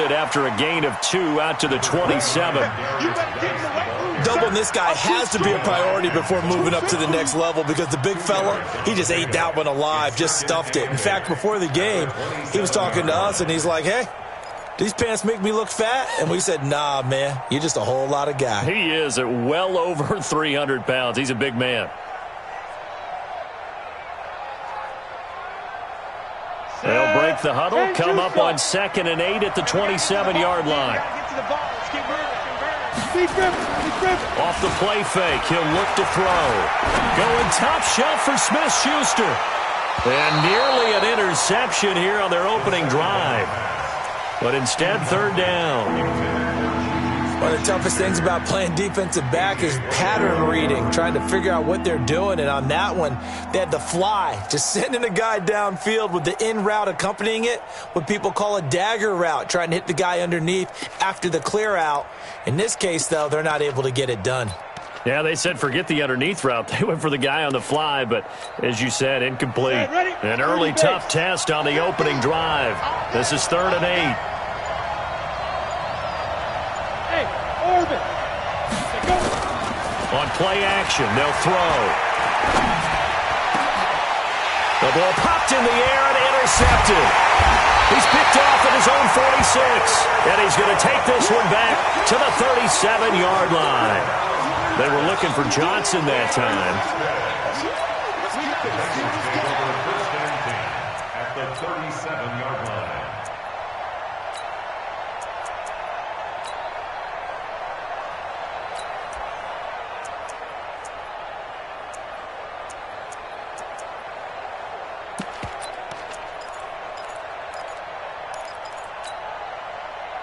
it after a gain of 2 out to the 27. Doubling this guy has to be a priority before moving up to the next level because the big fella, he just ate that one alive, just stuffed it. In fact, before the game, he was talking to us, and he's like, hey, these pants make me look fat? And we said, nah, man, you're just a whole lot of guy. He is at well over 300 pounds. He's a big man. They'll break the huddle, come up on 2nd and 8 at the 27-yard line. Off the play fake, he'll look to throw. Going top shelf for Smith-Schuster. And nearly an interception here on their opening drive. But instead, 3rd down. One of the toughest things about playing defensive back is pattern reading, trying to figure out what they're doing. And on that one, they had the fly, just sending a guy downfield with the in route accompanying it, what people call a dagger route, trying to hit the guy underneath after the clear out. In this case, though, they're not able to get it done. Yeah, they said forget the underneath route. They went for the guy on the fly, but as you said, incomplete. An early tough test on the opening drive. This is 3rd and 8. On play action, they'll throw. The ball popped in the air and intercepted. He's picked off at his own 46. And he's going to take this one back to the 37-yard line. They were looking for Johnson that time. At the 37-yard line.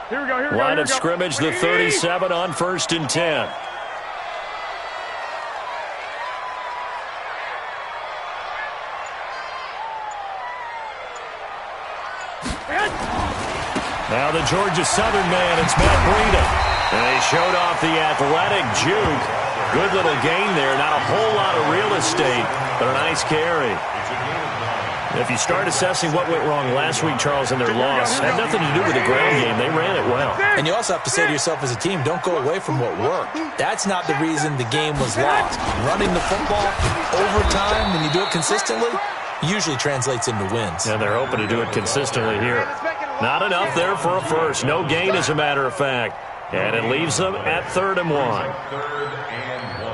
Here we go. Line of scrimmage, the 37 on 1st and 10. Now the Georgia Southern man, it's Matt Breida. And they showed off the athletic juke. Good little gain there. Not a whole lot of real estate, but a nice carry. If you start assessing what went wrong last week, Charles, in their loss, had nothing to do with the ground game. They ran it well. And you also have to say to yourself as a team, don't go away from what worked. That's not the reason the game was lost. Running the football over time, when you do it consistently, usually translates into wins. And they're hoping to do it consistently here. Not enough there for a first. No gain, as a matter of fact. And it leaves them at 3rd and 1. 3rd and 1.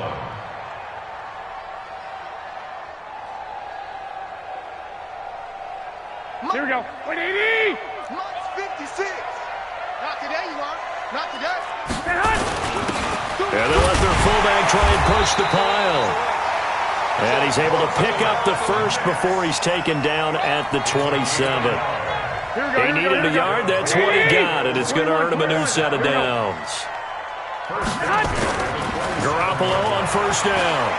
Here we go. 180! Mike's 56. Not today, you are. Not today. And they'll let their fullback try and push the pile. And he's able to pick up the first before he's taken down at the 27. He needed a yard. That's what he got, and it's going to earn him a new set of downs. Garoppolo on 1st down.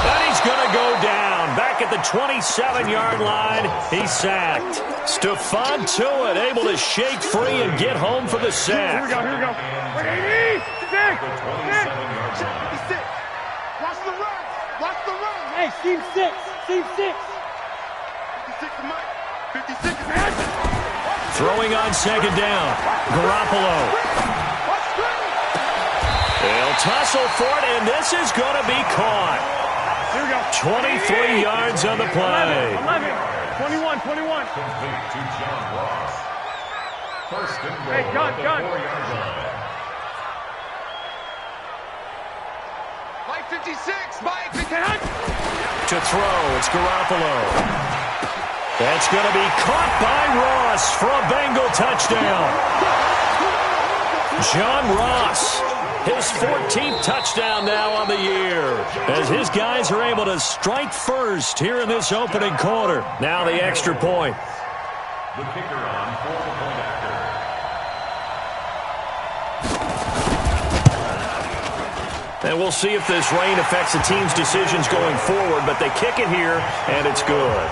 And he's going to go down. Back at the 27-yard line, he's sacked. Stephon Tuitt able to shake free and get home for the sack. Here we go. 180! Watch the run. Watch the run. Hey, Steve 6. Steve 6. 56 to Mike. 56 to Throwing on 2nd down. Garoppolo. They'll tussle for it, and this is going to be caught. Here we go. 23 yards on the play. 11. 21. Complete to John Ross. 1st and goal. Hey, gun. 4-yard line. Mike 56. Mike 56. To throw, it's Garoppolo. That's going to be caught by Ross for a Bengal touchdown. John Ross, his 14th touchdown now on the year, as his guys are able to strike first here in this opening quarter. Now the extra point. The kicker on for the point after. And we'll see if this rain affects the team's decisions going forward, but they kick it here, and it's good.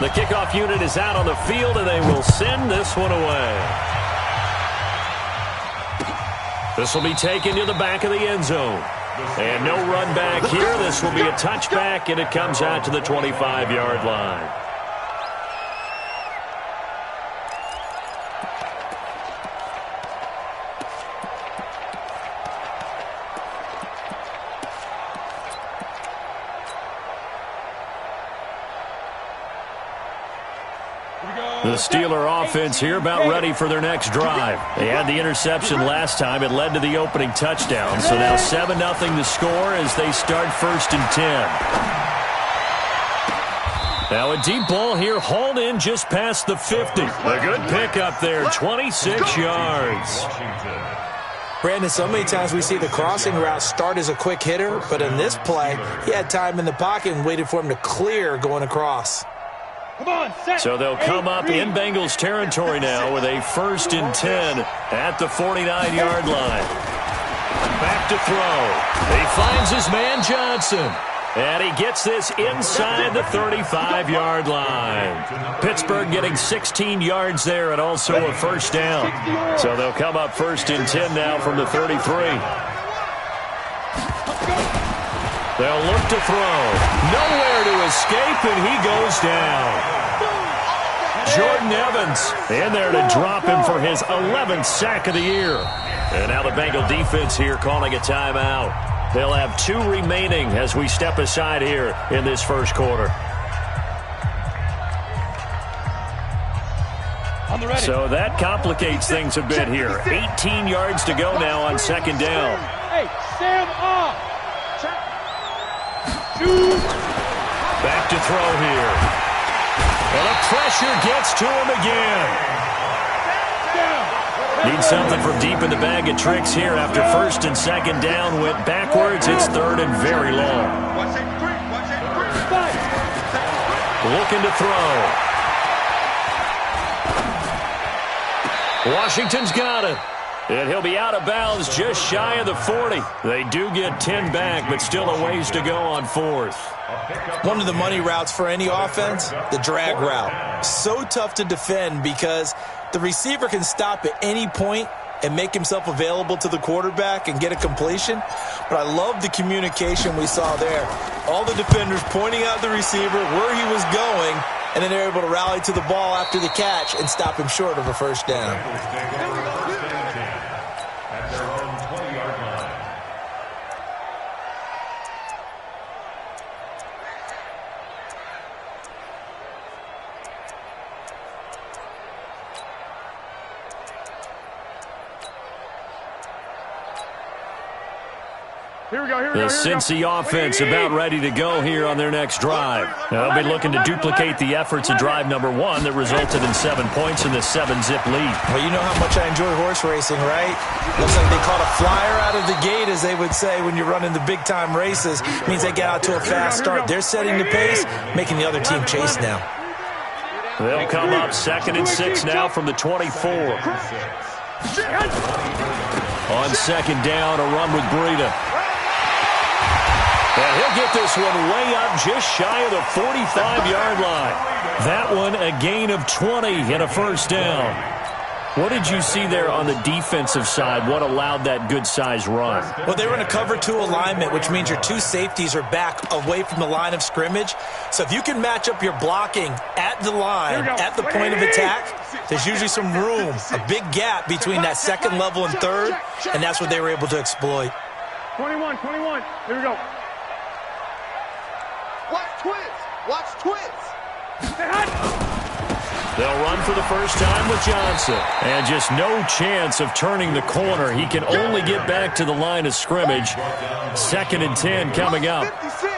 The The kickoff unit is out on the field, and they will send this one away. This will be taken to the back of the end zone. And no run back here. This will be a touchback, and it comes out to the 25-yard line. The Steeler offense here about ready for their next drive. They had the interception last time. It led to the opening touchdown. So now 7-0 the score as they start 1st and 10. Now a deep ball here, hauled in just past the 50. A good pickup there, 26 yards. Brandon, so many times we see the crossing route start as a quick hitter, but in this play, he had time in the pocket and waited for him to clear going across. So they'll come up in Bengals territory now with a 1st and 10 at the 49-yard line. Back to throw. He finds his man Johnson. And he gets this inside the 35-yard line. Pittsburgh getting 16 yards there and also a 1st down. So they'll come up 1st and 10 now from the 33. They'll look to throw. Nowhere to escape, and he goes down. Jordan Evans in there to drop him for his 11th sack of the year. And now the Bengal defense here calling a timeout. They'll have 2 remaining as we step aside here in this first quarter. So that complicates things a bit here. 18 yards to go now on 2nd down. Hey, stand up. Back to throw here. And the pressure gets to him again. Need something from deep in the bag of tricks here after 1st and 2nd down. Went backwards. It's 3rd and very long. Looking to throw. Washington's got it. And he'll be out of bounds just shy of the 40. They do get 10 back, but still a ways to go on 4th. One of the money routes for any offense, the drag route. So tough to defend because the receiver can stop at any point and make himself available to the quarterback and get a completion. But I love the communication we saw there. All the defenders pointing out the receiver, where he was going, and then they're able to rally to the ball after the catch and stop him short of a 1st down. The Cincy offense about ready to go here on their next drive. They'll be looking to duplicate the efforts of drive number 1 that resulted in 7 points in the 7-zip lead. Well, you know how much I enjoy horse racing, right? Looks like they caught a flyer out of the gate, as they would say when you're running the big-time races. Means they get out to a fast start. They're setting the pace, making the other team chase now. They'll come up 2nd and 6 now from the 24. On 2nd down, a run with Breida. And he'll get this one way up just shy of the 45-yard line. That one a gain of 20 and a 1st down. What did you see there on the defensive side? What allowed that good-sized run? Well, they were in a cover 2 alignment, which means your 2 safeties are back away from the line of scrimmage. So if you can match up your blocking at the line, at the point of attack, there's usually some room, a big gap between that 2nd level and 3rd, and that's what they were able to exploit. 21. Here we go. Watch twins. They'll run for the 1st time with Johnson. And just no chance of turning the corner. He can only get back to the line of scrimmage. 2nd and 10 coming up. 56.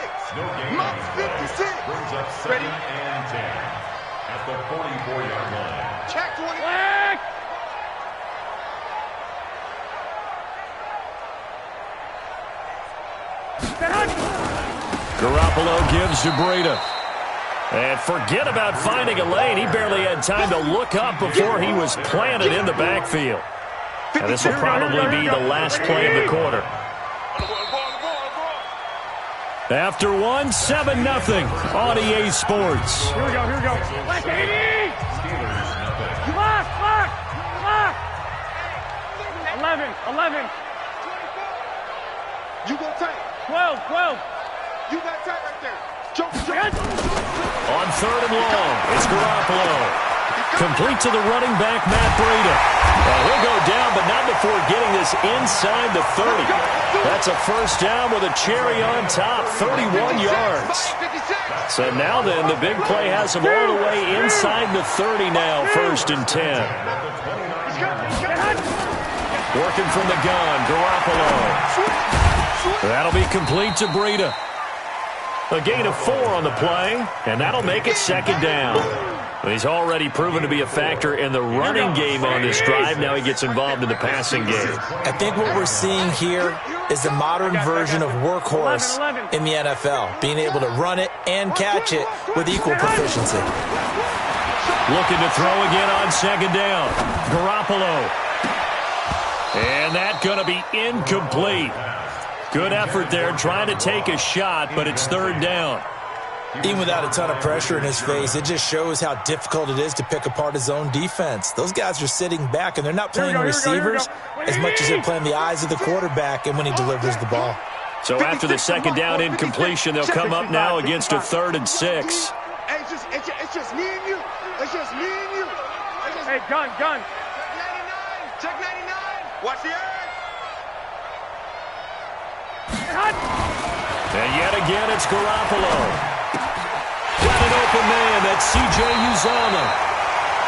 Brings up 2nd and 10 at the 44-yard line. Check 20. Garoppolo gives to Breida. And forget about finding a lane. He barely had time to look up before he was planted in the backfield. And this will probably be the last play of the quarter. After one, 7-0 on EA Sports. Here we go, here we go. Black 80! Lock, lock, lock! 11. You go tight. 12. You got tight right there. Choke. On 3rd and long, it's Garoppolo. Complete to the running back, Matt Breida. And he'll go down, but not before getting this inside the 30. That's a first down with a cherry on top, 31 yards. So now then, the big play has him all the way inside the 30 now, 1st and 10. Working from the gun, Garoppolo. That'll be complete to Breida. A gain of 4 on the play, and that'll make it 2nd down. He's already proven to be a factor in the running game on this drive. Now he gets involved in the passing game. I think what we're seeing here is the modern version of workhorse in the NFL, being able to run it and catch it with equal proficiency. Looking to throw again on 2nd down. Garoppolo. And that's going to be incomplete. Good effort there, trying to take a shot, but it's 3rd down. Even without a ton of pressure in his face, it just shows how difficult it is to pick apart his own defense. Those guys are sitting back, and they're not playing receivers as much as they're playing the eyes of the quarterback and when he delivers the ball. So after the 2nd down incompletion, they'll come up now against a 3rd and 6. Hey, it's just me and you. It's just me and you. Hey, gun. Check 99. Watch the edge. And yet again, it's Garoppolo. Got an open man, that's C.J. Uzomah.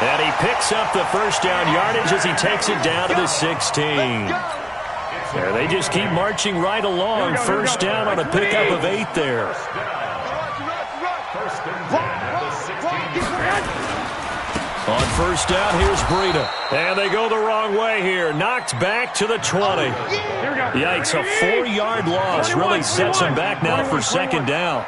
And he picks up the first down yardage as he takes it down to the 16. There, they just keep marching right along. First down on a pickup of 8 there. On first down, here's Breida. And they go the wrong way here. Knocked back to the 20. Yikes, a 4-yard loss really sets him back now for 2nd down.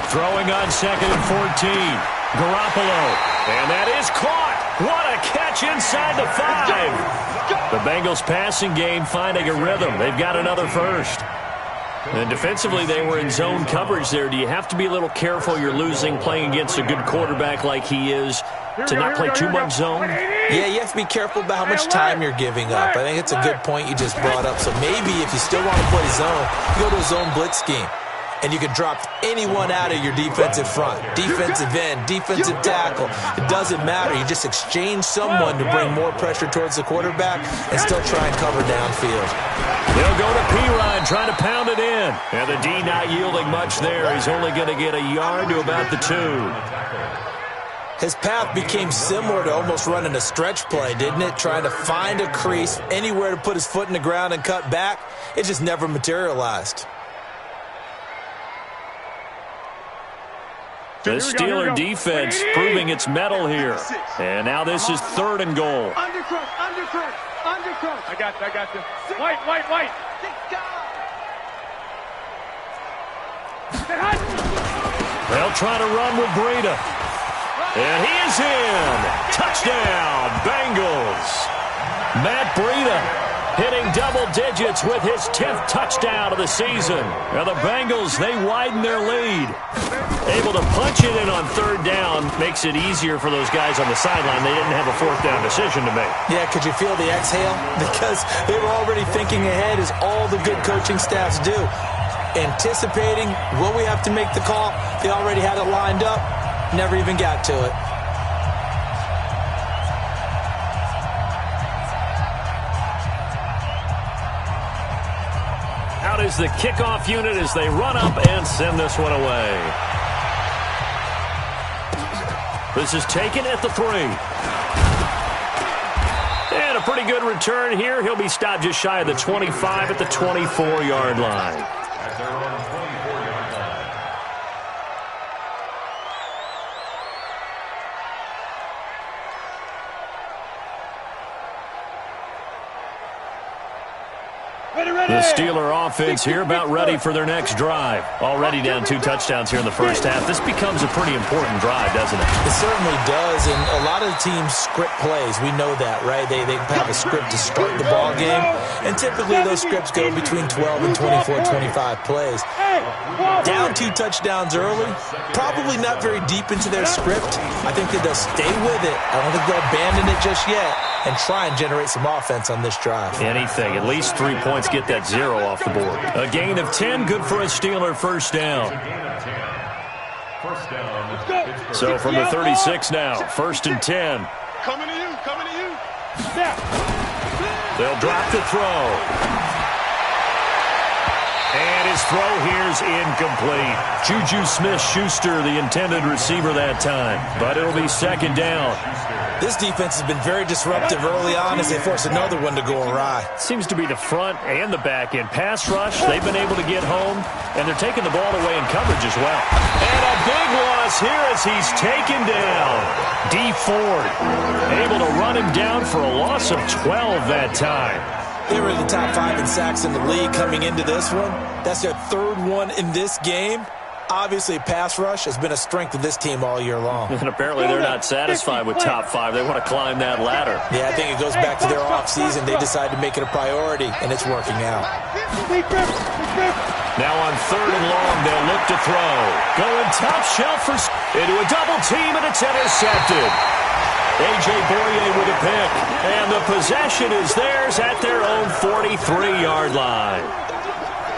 Throwing on 2nd and 14. Garoppolo. And that is caught. What a catch inside the 5. The Bengals passing game finding a rhythm. They've got another first. And defensively, they were in zone coverage there. Do you have to be a little careful you're losing playing against a good quarterback like he is to not play too much zone? Yeah, you have to be careful about how much time you're giving up. I think it's a good point you just brought up. So maybe if you still want to play zone, you go to a zone blitz scheme. And you can drop anyone out of your defensive front. Defensive end, defensive tackle. It doesn't matter. You just exchange someone to bring more pressure towards the quarterback and still try and cover downfield. They'll go to P-Ryan, trying to pound it in. And the D not yielding much there. He's only going to get a yard to about the 2. His path became similar to almost running a stretch play, didn't it? Trying to find a crease, anywhere to put his foot in the ground and cut back. It just never materialized. The Steeler defense proving its mettle here. And now this is 3rd and goal. Undercross. I got you. White. They'll try to run with Breida. And he is in. Touchdown, Bengals. Matt Breida hitting double digits with his 10th touchdown of the season. Now the Bengals, they widen their lead. Able to punch it in on 3rd down makes it easier for those guys on the sideline. They didn't have a 4th down decision to make. Yeah, could you feel the exhale? Because they were already thinking ahead, as all the good coaching staffs do. Anticipating, will we have to make the call? They already had it lined up. Never even got to it. Out is the kickoff unit as they run up and send this one away. This is taken at the 3. And a pretty good return here. He'll be stopped just shy of the 25 at the 24-yard line. The Steeler offense here about ready for their next drive. Already down 2 touchdowns here in the first half. This becomes a pretty important drive, doesn't it? It certainly does, and a lot of the teams script plays. We know that, right? They have a script to start the ball game, and typically those scripts go between 12 and 24, 25 plays. Down 2 touchdowns early, probably not very deep into their script. I think that they'll stay with it. I don't think they'll abandon it just yet and try and generate some offense on this drive. Anything. At least 3 points, get that 0 off the board. A gain of 10, good for a Steeler first down. So from the 36 now, 1st and 10. Coming to you, coming to you. They'll drop the throw. And his throw here's incomplete. Juju Smith-Schuster, the intended receiver that time. But it'll be 2nd down. This defense has been very disruptive early on as they force another one to go awry. Seems to be the front and the back end. Pass rush, they've been able to get home, and they're taking the ball away in coverage as well. And a big loss here as he's taken down. D. Ford able to run him down for a loss of 12 that time. They were in the top 5 in sacks in the league coming into this one. That's their 3rd one in this game. Obviously, pass rush has been a strength of this team all year long. And apparently they're not satisfied with top 5. They want to climb that ladder. Yeah, I think it goes back to their offseason. They decided to make it a priority, and it's working out. Now on 3rd and long, they'll look to throw. Going top shelf into a double team, and it's intercepted. A.J. Boye with a pick. And the possession is theirs at their own 43-yard line.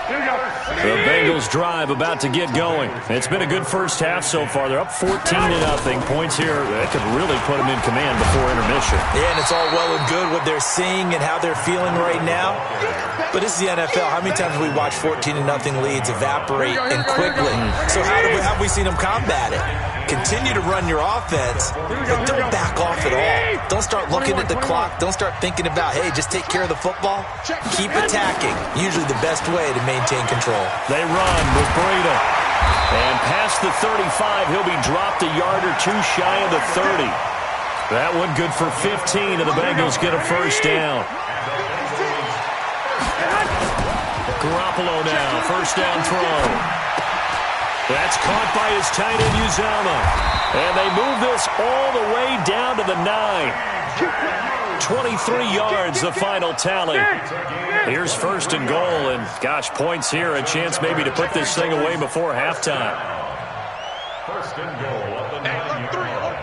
The Bengals drive about to get going. It's been a good first half so far. They're up 14-0. Points here that could really put them in command before intermission. Yeah, and it's all well and good what they're seeing and how they're feeling right now. But this is the NFL. How many times have we watched 14-0 leads evaporate and quickly? So how have we seen them combat it? Continue to run your offense, but don't back off at all. Don't start looking at the clock. Don't start thinking about, hey, just take care of the football. Keep attacking. Usually the best way to maintain control. They run with Breida. And past the 35, he'll be dropped a yard or 2 shy of the 30. That one good for 15, and the Bengals get a first down. Garoppolo now, first down throw. That's caught by his tight end, Uzama. And they move this all the way down to the 9. 23 yards, the final tally. Here's 1st and goal, and gosh, points here. A chance maybe to put this thing away before halftime. 1st and goal at the 9-yard line.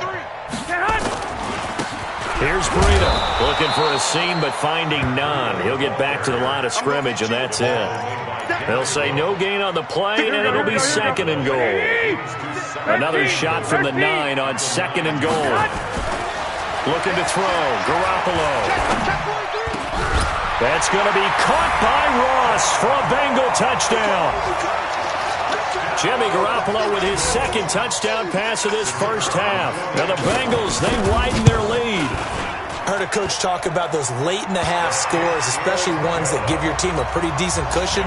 Here's Breida looking for a seam, but finding none. He'll get back to the line of scrimmage, and that's it. They'll say no gain on the play, and it'll be 2nd and goal. Another shot from the 9 on 2nd and goal. Looking to throw. Garoppolo. That's going to be caught by Ross for a Bengal touchdown. Jimmy Garoppolo with his 2nd touchdown pass of this first half. Now the Bengals, they widen their lead. I heard a coach talk about those late-in-the-half scores, especially ones that give your team a pretty decent cushion.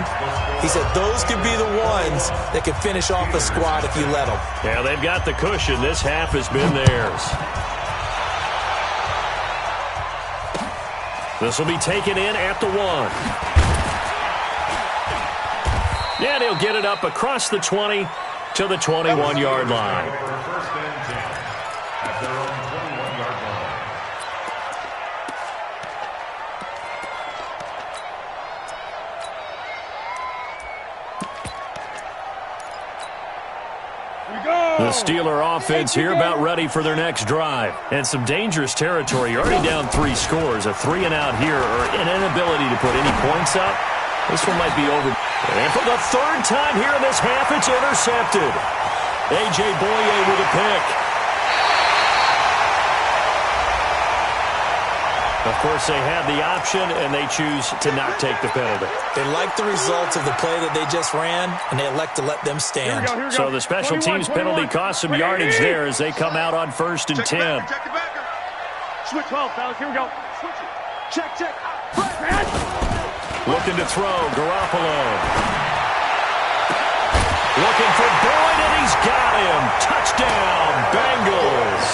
He said those could be the ones that could finish off a squad if you let them. Yeah, they've got the cushion. This half has been theirs. This will be taken in at the 1. And he'll get it up across the 20 to the 21-yard line. First and 10 at their own 21-yard line. The Steeler offense here about ready for their next drive. And some dangerous territory. You're already down 3 scores. A 3-and-out here or an inability to put any points up. This one might be over. And for the 3rd time here in this half, it's intercepted. A.J. Boye with a pick. Of course, they had the option, and they choose to not take the penalty. They like the results of the play that they just ran, and they elect to let them stand. Here we go. So the special teams penalty cost some yardage there as they come out on 1st and 10. Check the backer. Switch 12, fellas. Here we go. Switch it. Check. Right, man. Looking to throw, Garoppolo. Looking for Boyd, and he's got him. Touchdown, Bengals.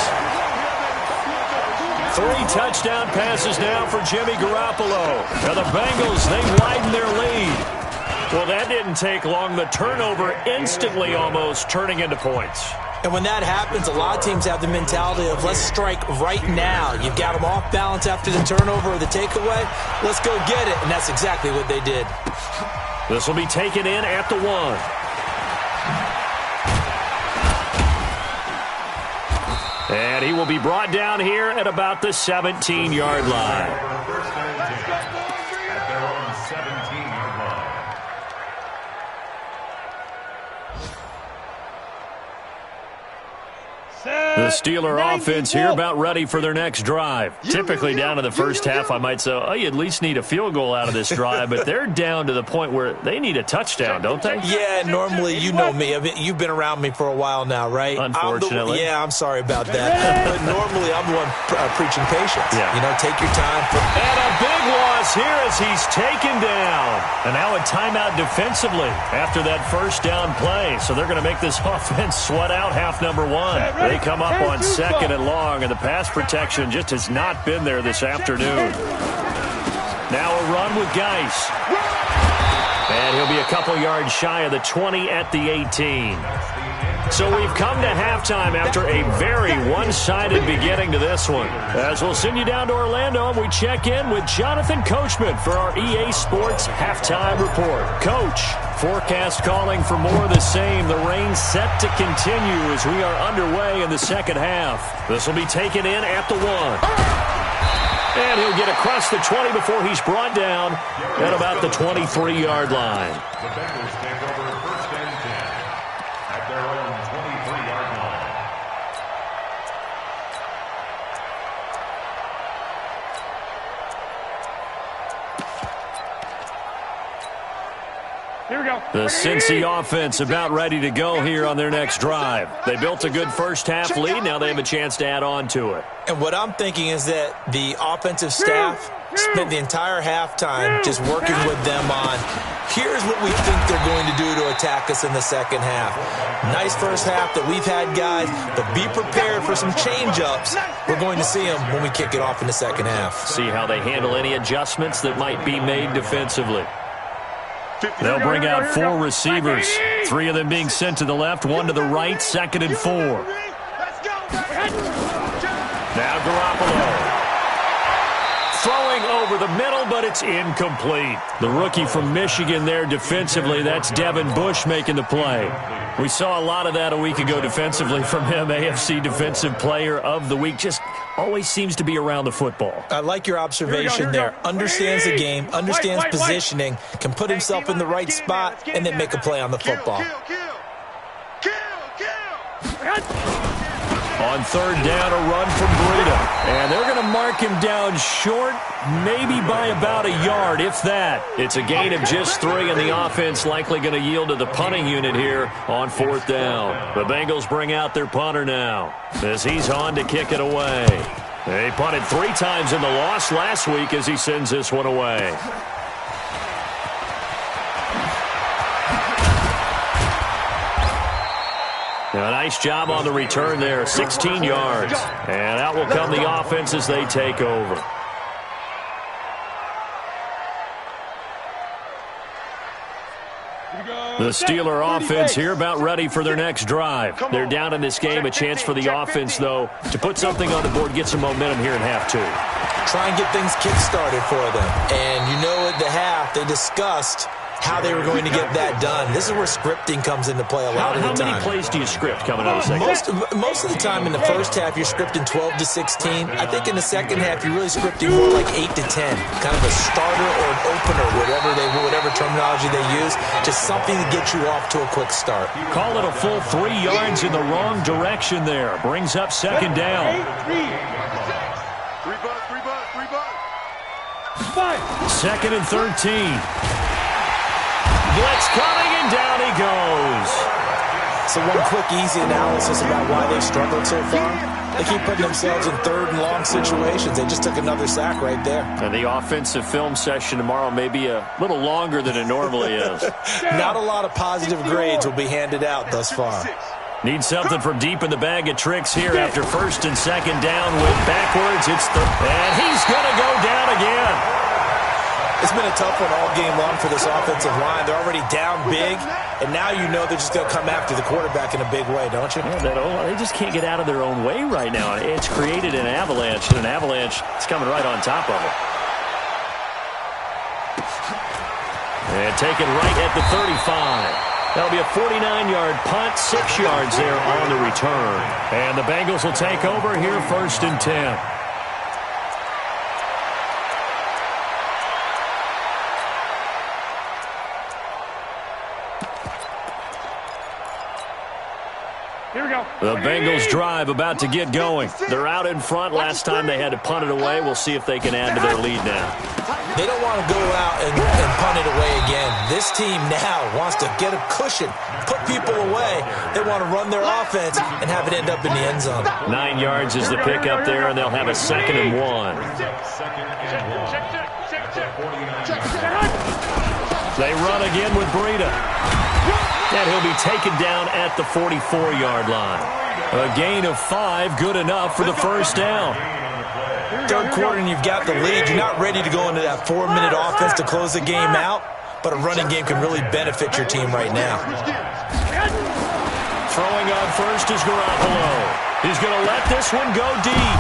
3 touchdown passes now for Jimmy Garoppolo. Now the Bengals, they widen their lead. Well, that didn't take long. The turnover instantly almost turning into points. And when that happens, a lot of teams have the mentality of let's strike right now. You've got them off balance after the turnover or the takeaway. Let's go get it. And that's exactly what they did. This will be taken in at the 1. And he will be brought down here at about the 17-yard line. First and 10 at their own 17-yard line. The Steeler offense here about ready for their next drive. Typically down to the first half, I might say, oh, you at least need a field goal out of this drive, but they're down to the point where they need a touchdown, don't they? Yeah, normally, you know me. You've been around me for a while now, right? Unfortunately. I'm sorry about that. But normally, I'm the one preaching patience. Yeah. You know, take your time. And a big loss here as he's taken down. And now a timeout defensively after that first down play. So they're going to make this offense sweat out half number 1. They come up on 2nd and long, and the pass protection just has not been there this afternoon. Now a run with Geis. And he'll be a couple yards shy of the 20 at the 18. So we've come to halftime after a very one-sided beginning to this one. As we'll send you down to Orlando, and we check in with Jonathan Coachman for our EA Sports Halftime Report. Coach, forecast calling for more of the same. The rain set to continue as we are underway in the second half. This will be taken in at the 1. And he'll get across the 20 before he's brought down at about the 23-yard line. The Bengals take over first and 10 at their own 23-yard line. Here we go. The Cincy offense about ready to go here on their next drive. They built a good first half lead. Now they have a chance to add on to it. And what I'm thinking is that the offensive staff spent the entire halftime just working with them on, here's what we think they're going to do to attack us in the second half. Nice first half that we've had, guys, but be prepared for some change-ups. We're going to see them when we kick it off in the second half. See how they handle any adjustments that might be made defensively. They'll bring out 4 receivers, 3 of them being sent to the left, 1 to the right, 2nd and 4. Now Garoppolo. Throwing over the middle, but it's incomplete. The rookie from Michigan there defensively, that's Devin Bush making the play. We saw a lot of that a week ago defensively from him, AFC Defensive Player of the Week. Just always seems to be around the football. I like your observation there. Understands the game, understands positioning, can put himself in the right spot, and then make a play on the football. On 3rd down, a run from Breida. And they're going to mark him down short, maybe by about a yard, if that. It's a gain of just 3, and the offense likely going to yield to the punting unit here on 4th down. The Bengals bring out their punter now as he's on to kick it away. They punted 3 times in the loss last week as he sends this one away. Now, a nice job on the return there, 16 yards. And out will come the offense as they take over. The Steeler offense here about ready for their next drive. They're down in this game. A chance for the offense, though, to put something on the board, get some momentum here in half 2. Try and get things kick-started for them. And you know at the half, they discussed how they were going to get that done. This is where scripting comes into play a lot of the time. How many plays do you script coming out of the second half? Most of the time in the first half, you're scripting 12 to 16. I think in the second half, you're really scripting more like 8 to 10. Kind of a starter or an opener, whatever terminology they use. Just something to get you off to a quick start. Call it a full 3 yards in the wrong direction there. Brings up 2nd down. 2nd and 13. Blitz coming, and down he goes. So one quick, easy analysis about why they've struggled so far. They keep putting themselves in 3rd and long situations. They just took another sack right there. And the offensive film session tomorrow may be a little longer than it normally is. Not a lot of positive grades will be handed out thus far. Need something from deep in the bag of tricks here after first and second down. Went backwards. And he's going to go down again. It's been a tough one all game long for this offensive line. They're already down big, and now you know they're just going to come after the quarterback in a big way, don't you? Yeah, they just can't get out of their own way right now. It's created an avalanche, and an avalanche is coming right on top of it. And taken right at the 35. That'll be a 49-yard punt, 6 yards there on the return. And the Bengals will take over here, 1st and 10. Here we go. The Bengals drive about to get going. They're out in front. Last time they had to punt it away. We'll see if they can add to their lead now. They don't want to go out and punt it away again. This team now wants to get a cushion, put people away. They want to run their offense and have it end up in the end zone. 9 yards is the pickup there, and they'll have a 2nd and 1. They run again with Breida. And he'll be taken down at the 44-yard line. A gain of 5, good enough for the first down. Third quarter and you've got the lead. You're not ready to go into that 4-minute offense to close the game out, but a running game can really benefit your team right now. Throwing on first is Garoppolo. He's going to let this one go deep.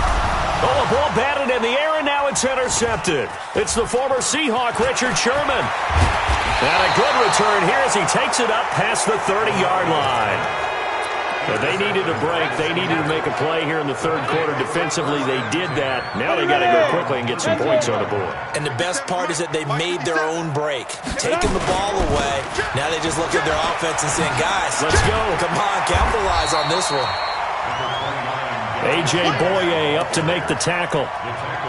Oh, a ball batted in the air, and now it's intercepted. It's the former Seahawk, Richard Sherman. And a good return here as he takes it up past the 30-yard line. But they needed a break. They needed to make a play here in the third quarter. Defensively, they did that. Now they got to go quickly and get some points on the board. And the best part is that they made their own break, taking the ball away. Now they just look at their offense and saying, guys, let's go. Come on, capitalize on this one. A.J. Boye up to make the tackle.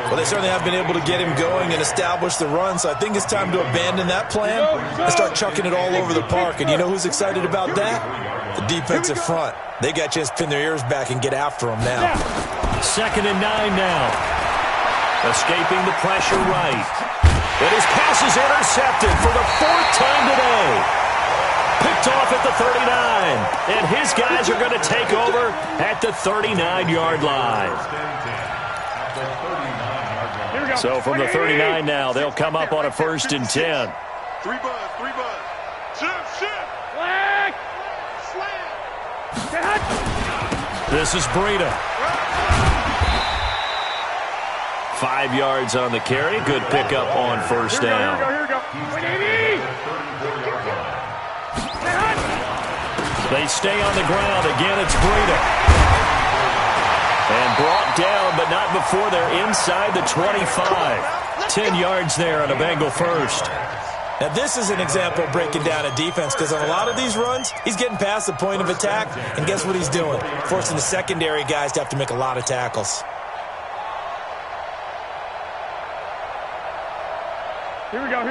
Well, they certainly have been able to get him going and establish the run, so I think it's time to abandon that plan and start chucking it all over the park. And you know who's excited about that? The defensive front. They got a chance to pin their ears back and get after them now. 2nd and 9 now. Escaping the pressure right. But his pass is intercepted for the 4th time today. Picked off at the 39. And his guys are going to take over at the 39-yard line. So from the 39 now, they'll come up on a 1st and 10. 3 buzz. Shift. Flag. Slam. This is Breida. 5 yards on the carry. Good pickup on 1st down. Here we go. They stay on the ground. Again, it's Breida. And brought down, but not before they're inside the 25. 10 yards there on a Bengal first. Now, this is an example of breaking down a defense because on a lot of these runs, he's getting past the point of attack, and guess what he's doing? Forcing the secondary guys to have to make a lot of tackles. Here we go.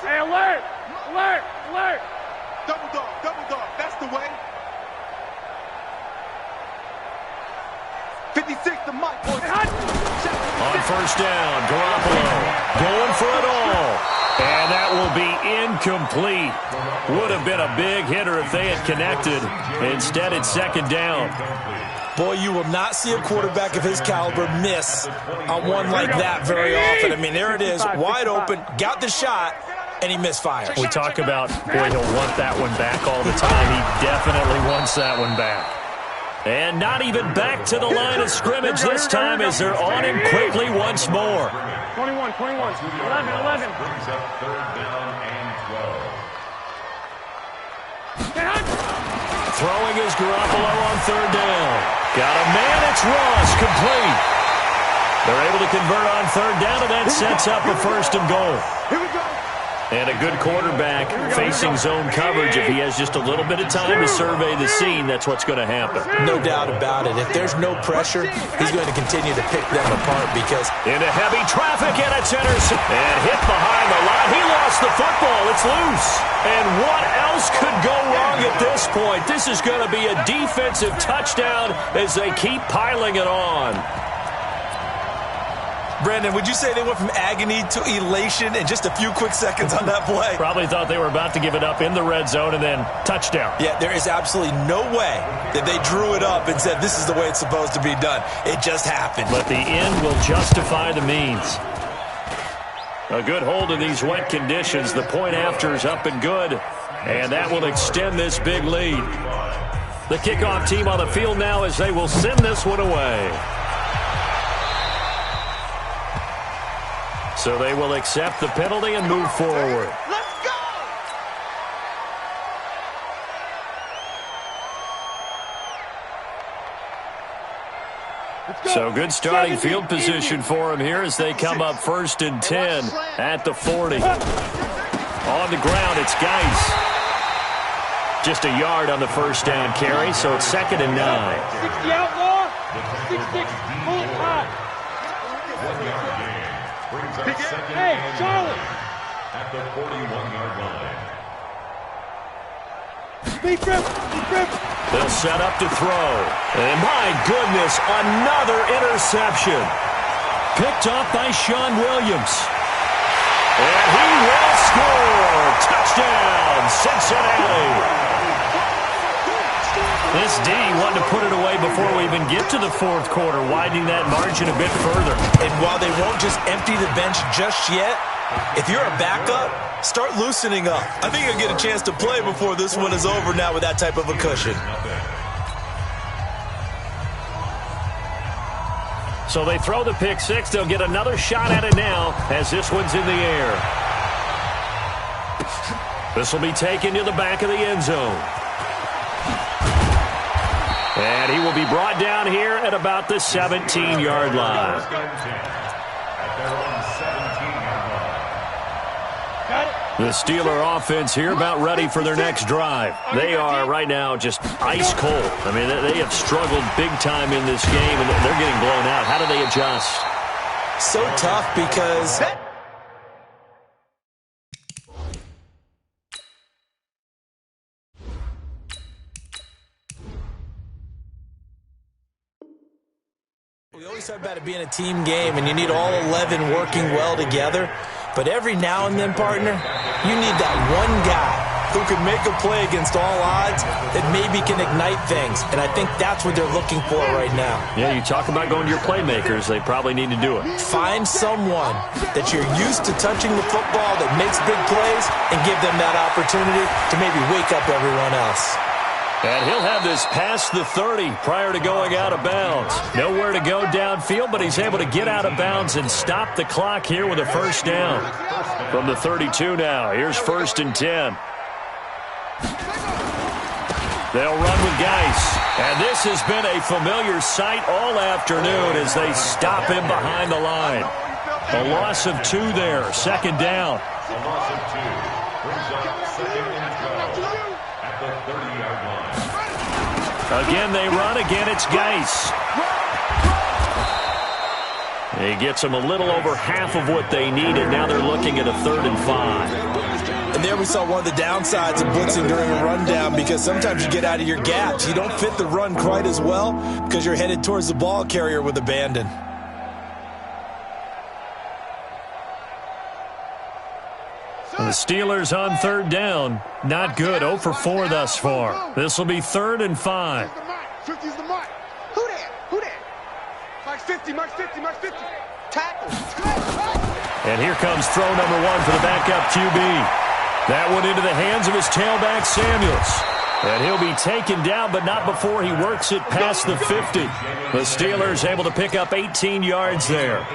Hey, alert. Double dog. That's the way. 56 to Mike. On 1st down, Garoppolo going for it all. And that will be incomplete. Would have been a big hitter if they had connected. Instead, it's 2nd down. Boy, you will not see a quarterback of his caliber miss on one like that very often. I mean, there it is, wide open, got the shot, and he misfired. We talk about, boy, he'll want that one back all the time. He definitely wants that one back. And not even back to the line of scrimmage this time as they're on him quickly once more. 21, 11. Brings up 3rd down and 12. Throwing is Garoppolo on 3rd down. Got a man, it's Ross, complete. They're able to convert on 3rd down, and that sets up a 1st and goal. Here we go. And a good quarterback facing zone coverage. If he has just a little bit of time to survey the scene, that's what's going to happen. No doubt about it. If there's no pressure, he's going to continue to pick them apart because... Into heavy traffic, and it's intercepted. And hit behind the line. He lost the football. It's loose. And what else could go wrong at this point? This is going to be a defensive touchdown as they keep piling it on. Brandon, would you say they went from agony to elation in just a few quick seconds on that play? Probably thought they were about to give it up in the red zone and then touchdown. Yeah, there is absolutely no way that they drew it up and said this is the way it's supposed to be done. It just happened. But the end will justify the means. A good hold in these wet conditions. The point after is up and good. And that will extend this big lead. The kickoff team on the field now as they will send this one away. So they will accept the penalty and move forward. Let's go! So good starting field position for them here as they come up 1st and 10 at the 40. On the ground, it's Geis. Just a yard on the first down carry, so it's 2nd and 9. 60 outlaw, 6-6, pull it high. 1 yard gain. Brings up 2nd Hey, and Charlie. 9 at the 41-yard line. Speed grip, They'll set up to throw. And my goodness, another interception. Picked off by Sean Williams. And he will score. Touchdown, Cincinnati. This D wanted to put it away before we even get to the 4th quarter, widening that margin a bit further. And while they won't just empty the bench just yet, if you're a backup, start loosening up. I think you'll get a chance to play before this one is over now with that type of a cushion. So they throw the pick six. They'll get another shot at it now as this one's in the air. This will be taken to the back of the end zone. And he will be brought down here at about the 17-yard line. The Steeler offense here about ready for their next drive. They are right now just ice cold. I mean, they have struggled big time in this game, and they're getting blown out. How do they adjust? So tough because we always talk about it being a team game, and you need all 11 working well together. But every now and then, partner, you need that one guy who can make a play against all odds that maybe can ignite things. And I think that's what they're looking for right now. Yeah, you talk about going to your playmakers. They probably need to do it. Find someone that you're used to touching the football that makes big plays and give them that opportunity to maybe wake up everyone else. And he'll have this past the 30 prior to going out of bounds. Nowhere to go downfield, but he's able to get out of bounds and stop the clock here with a first down. From the 32 now, here's 1st and 10. They'll run with Geis. And this has been a familiar sight all afternoon as they stop him behind the line. A loss of 2 there, 2nd down. A loss of 2 brings up 2nd and 12 at the 30-yard line. Again, they run. Again, it's Geis. He gets them a little over half of what they needed. Now they're looking at a 3rd and 5. And there we saw one of the downsides of blitzing during a rundown, because sometimes you get out of your gaps. You don't fit the run quite as well because you're headed towards the ball carrier with abandon. The Steelers on 3rd down. Not good. 0 for 4 thus far. This will be 3rd and 5. 50's the mark. Who that? Who that? Mark 50, Mark 50, Mark 50. Tackle. And here comes throw number 1 for the backup QB. That one into the hands of his tailback, Samuels. And he'll be taken down, but not before he works it past the 50. The Steelers able to pick up 18 yards there.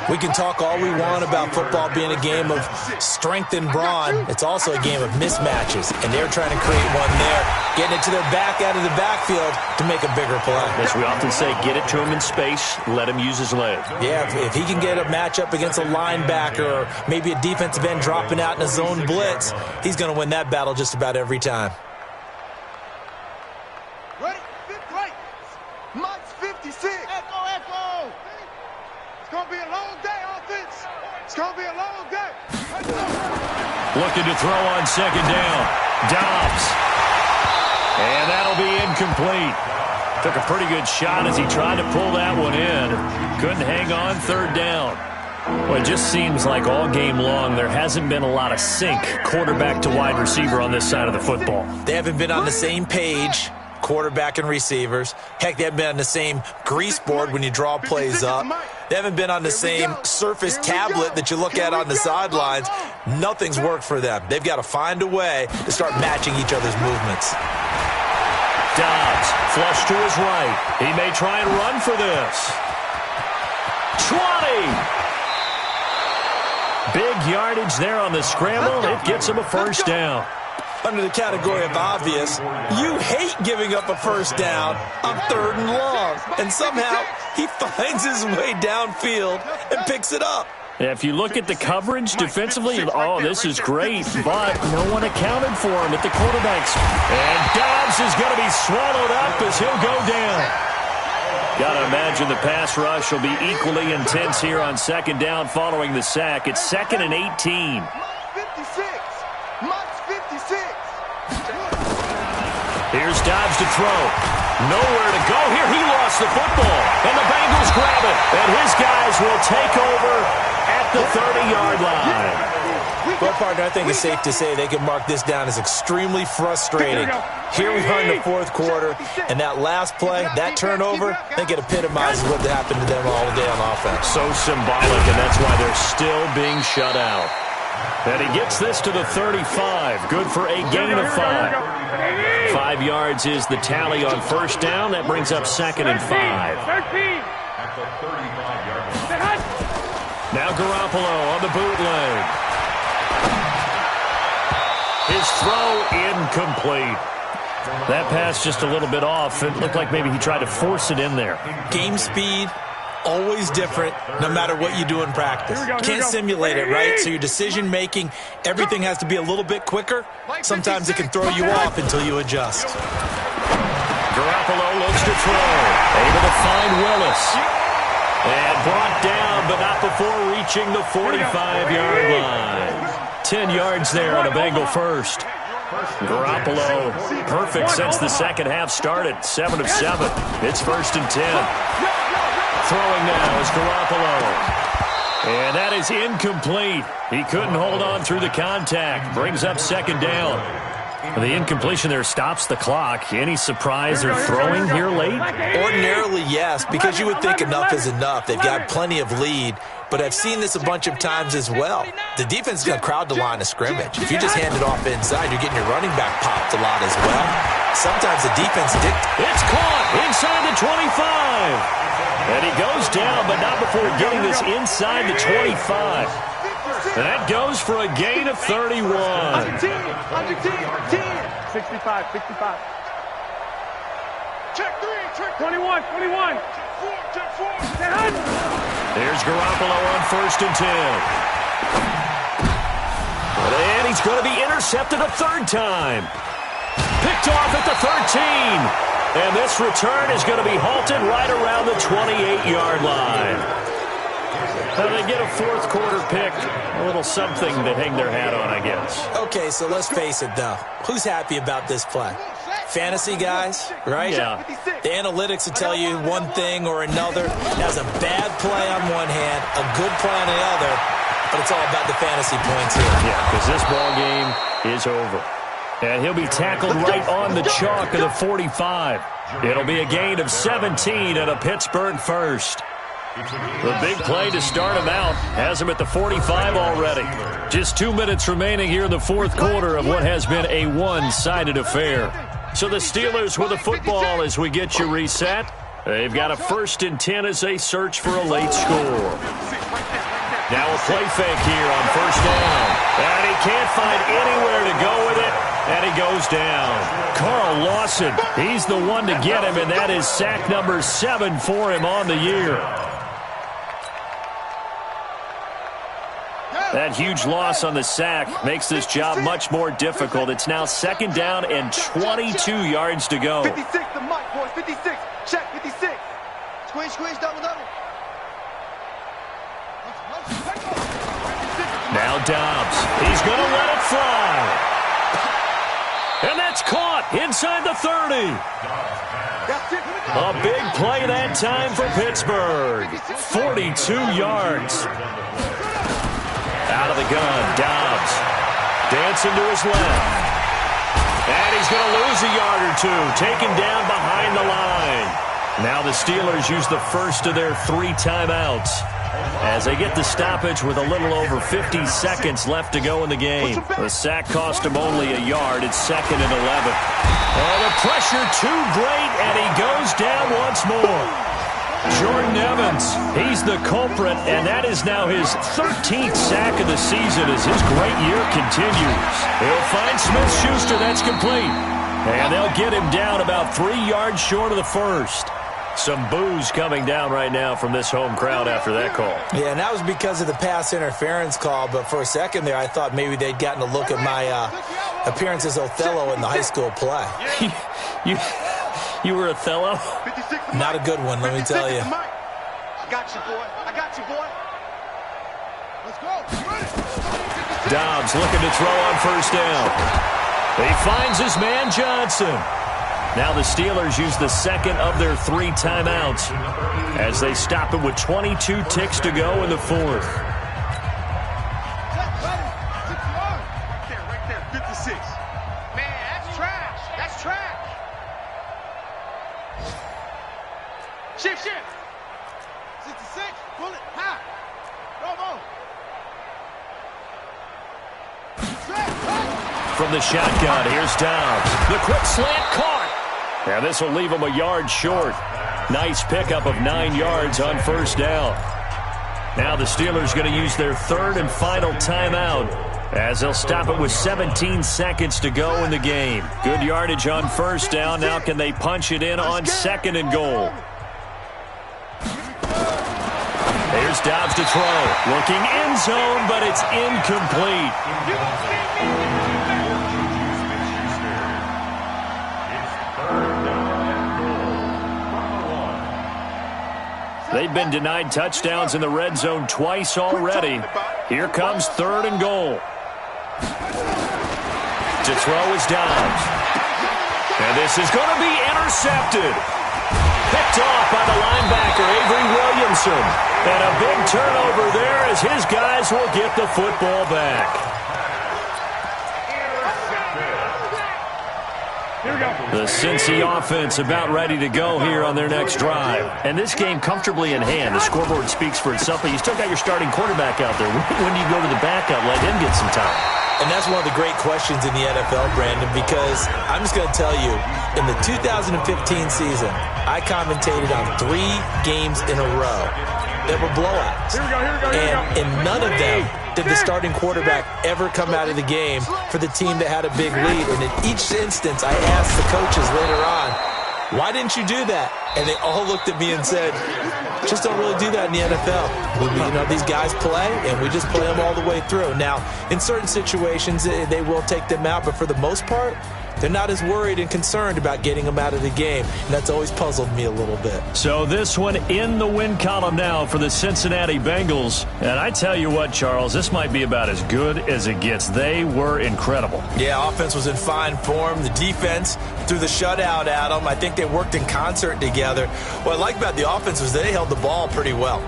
We can talk all we want about football being a game of strength and brawn. It's also a game of mismatches, and they're trying to create one there, getting it to their back out of the backfield to make a bigger play. As we often say, get it to him in space, let him use his leg. Yeah, if he can get a matchup against a linebacker or maybe a defensive end dropping out in a zone blitz, he's going to win that battle just about every time. Ready? Right. Mike's 56. Echo, echo. It's going to be a long day, offense. It's going to be a long day. Looking to throw on 2nd down. Dobbs. And that'll be incomplete. Took a pretty good shot as he tried to pull that one in. Couldn't hang on, third down. Well, it just seems like all game long there hasn't been a lot of sync quarterback to wide receiver on this side of the football. They haven't been on the same page, quarterback and receivers. Heck, they haven't been on the same grease board when you draw plays up. They haven't been on the same Surface tablet that you look at on the sidelines. Nothing's worked for them. They've got to find a way to start matching each other's movements. Dobbs, flush to his right. He may try and run for this. 20! Big yardage there on the scramble. It gets him a first down. Under the category of obvious, you hate giving up a first down on 3rd and long. And somehow he finds his way downfield and picks it up. Yeah, if you look at the coverage defensively, oh, this is great, but no one accounted for him at the quarterbacks. And Dobbs is going to be swallowed up as he'll go down. Got to imagine the pass rush will be equally intense here on 2nd down following the sack. It's 2nd and 18. Here's Dobbs to throw. Nowhere to go here. He lost the football. And the Bengals grab it. And his guys will take over at the 30-yard line. Well, partner, I think it's safe to say they can mark this down as extremely frustrating. Here we are in the 4th quarter, and that last play, that turnover, I think it epitomizes what happened to them all day on offense. So symbolic, and that's why they're still being shut out. And he gets this to the 35. Good for a gain of 5. 5 yards is the tally on 1st down. That brings up 2nd and 5. Now Garoppolo on the bootleg. His throw incomplete. That pass just a little bit off. It looked like maybe he tried to force it in there. Game speed, always different, no matter what you do in practice. Can't simulate it, right? So your decision-making, everything has to be a little bit quicker. Sometimes it can throw you off until you adjust. Garoppolo looks to throw. Able to find Willis. And brought down, but not before reaching the 45-yard line. 10 yards there on a Bengal first. Garoppolo, perfect since the second half started. 7 of 7. It's 1st and 10. Throwing now is Garoppolo. And that is incomplete. He couldn't hold on through the contact. Brings up 2nd down. The incompletion there stops the clock. Any surprise they're throwing here late? Ordinarily, yes, because you would think enough is enough. They've got plenty of lead. But I've seen this a bunch of times as well. The defense is going to crowd the line of scrimmage. If you just hand it off inside, you're getting your running back popped a lot as well. Sometimes the defense It's caught inside the 25. And he goes down, but not before getting this inside the 25. That goes for a gain of 31. 10. 65. Check 3, check 21. check 4. There's Garoppolo on 1st and 10. And he's going to be intercepted a 3rd time. Picked off at the 13. And this return is going to be halted right around the 28-yard line. Now they get a 4th quarter pick. A little something to hang their hat on, I guess. Okay, so let's face it, though. Who's happy about this play? Fantasy guys, right? Yeah. The analytics will tell you one thing or another. That's a bad play on one hand, a good play on the other, but it's all about the fantasy points here. Yeah, because this ball game is over. And he'll be tackled right on the chalk of the 45. It'll be a gain of 17 and a Pittsburgh first. The big play to start him out has him at the 45 already. Just 2 minutes remaining here in the 4th quarter of what has been a one-sided affair. So the Steelers with the football as we get you reset. They've got a 1st and 10 as they search for a late score. Now a play fake here on 1st down. And he can't find anywhere to go with it. And he goes down. Carl Lawson, he's the one to get him, and that is sack number 7 for him on the year. That huge loss on the sack makes this job much more difficult. It's now 2nd down and 22 yards to go. 56, the mic, boys, 56. Check, 56. Squeeze, double. Now Dobbs. He's going to let it fly. And that's caught inside the 30. A big play that time for Pittsburgh. 42 yards. Out of the gun, Dobbs. Dancing to his left. And he's going to lose a yard or two. Taken down behind the line. Now the Steelers use the first of their 3 timeouts as they get the stoppage with a little over 50 seconds left to go in the game. The sack cost him only a yard. It's 2nd and 11. Oh, the pressure too great, and he goes down once more. Jordan Evans, he's the culprit, and that is now his 13th sack of the season as his great year continues. He'll find Smith-Schuster. That's complete. And they'll get him down about 3 yards short of the first. Some boos coming down right now from this home crowd after that call. Yeah, and that was because of the pass interference call, but for a second there I thought maybe they'd gotten a look at my appearance as Othello in the high school play. You were Othello? Not a good one, let me tell you. I got you, boy. I got you, boy. Let's go. Dobbs looking to throw on first down. He finds his man Johnson. Now the Steelers use the second of their 3 timeouts as they stop it with 22 ticks to go in the fourth. Right there, 56. Man, that's trash. That's trash. Shift. 66. Pull it. High. Go. From the shotgun, here's Dobbs. The quick slant caught. Now this will leave him a yard short. Nice pickup of 9 yards on first down. Now the Steelers going to use their 3rd and final timeout as they'll stop it with 17 seconds to go in the game. Good yardage on first down. Now can they punch it in on 2nd and goal? Here's Dobbs to throw. Looking end zone, but it's incomplete. They've been denied touchdowns in the red zone twice already. Here comes 3rd and goal. To throw is Dobbs. And this is going to be intercepted. Picked off by the linebacker, Avery Williamson. And a big turnover there as his guys will get the football back. The Cincy offense about ready to go here on their next drive. And this game comfortably in hand. The scoreboard speaks for itself, but you still got your starting quarterback out there. When do you go to the backup, let him get some time? And that's one of the great questions in the NFL, Brandon, because I'm just going to tell you, in the 2015 season, I commentated on 3 games in a row that were blowouts. And in none of them did the starting quarterback ever come out of the game for the team that had a big lead. And in each instance, I asked the coaches later on, why didn't you do that? And they all looked at me and said, just don't really do that in the NFL. These guys play, and we just play them all the way through. Now, in certain situations, they will take them out, but for the most part, they're not as worried and concerned about getting them out of the game, and that's always puzzled me a little bit. So this one in the win column now for the Cincinnati Bengals. And I tell you what, Charles, this might be about as good as it gets. They were incredible. Yeah, offense was in fine form. The defense threw the shutout at them. I think they worked in concert together. What I like about the offense was they held the ball pretty well.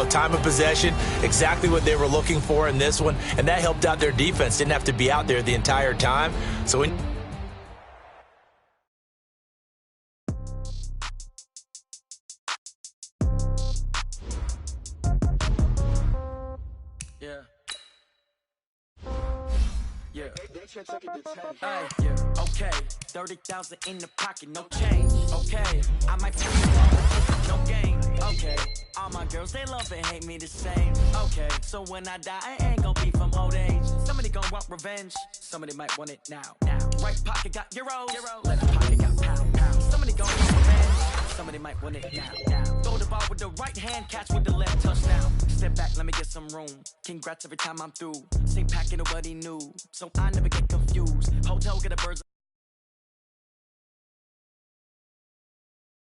Time of possession, exactly what they were looking for in this one, and that helped out their defense. Didn't have to be out there the entire time. So when okay, 30,000 in the pocket, no change. Okay, I might no game. Okay, all my girls, they love and hate me the same. Okay, so when I die, I ain't gonna be from old age. Somebody gonna want revenge, somebody might want it now. Right pocket got euros, left pocket got pound. Somebody gonna want revenge, somebody might want it now. Throw the ball with the right hand, catch with the left touchdown. Step back, let me get some room. Congrats every time I'm through. Same packet, nobody knew, so I never get confused. Hotel, get a bird's